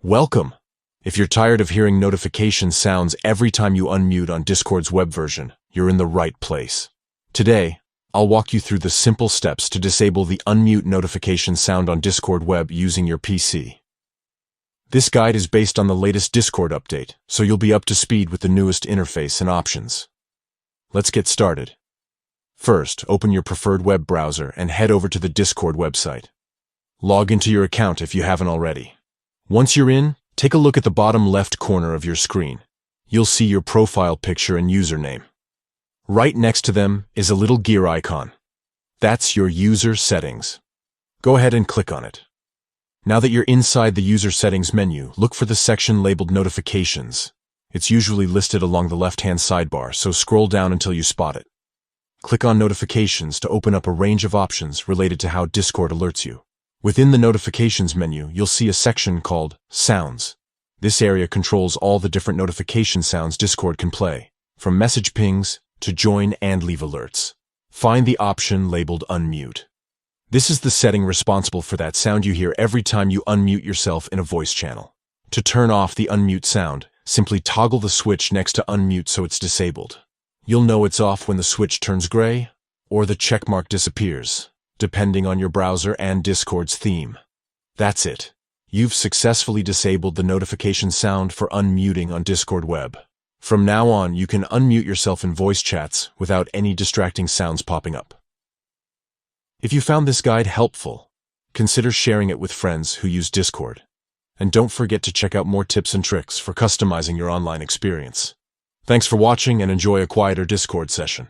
Welcome! If you're tired of hearing notification sounds every time you unmute on Discord's web version, you're in the right place. Today, I'll walk you through the simple steps to disable the unmute notification sound on Discord web using your PC. This guide is based on the latest Discord update, so you'll be up to speed with the newest interface and options. Let's get started. First, open your preferred web browser and head over to the Discord website. Log into your account if you haven't already. Once you're in, take a look at the bottom left corner of your screen. You'll see your profile picture and username. Right next to them is a little gear icon. That's your user settings. Go ahead and click on it. Now that you're inside the user settings menu, look for the section labeled notifications. It's usually listed along the left-hand sidebar, so scroll down until you spot it. Click on notifications to open up a range of options related to how Discord alerts you. Within the notifications menu, you'll see a section called Sounds. This area controls all the different notification sounds Discord can play, from message pings to join and leave alerts. Find the option labeled Unmute. This is the setting responsible for that sound you hear every time you unmute yourself in a voice channel. To turn off the unmute sound, simply toggle the switch next to unmute so it's disabled. You'll know it's off when the switch turns gray or the checkmark disappears, depending on your browser and Discord's theme. That's it. You've successfully disabled the notification sound for unmuting on Discord web. From now on, you can unmute yourself in voice chats without any distracting sounds popping up. If you found this guide helpful, consider sharing it with friends who use Discord. And don't forget to check out more tips and tricks for customizing your online experience. Thanks for watching and enjoy a quieter Discord session.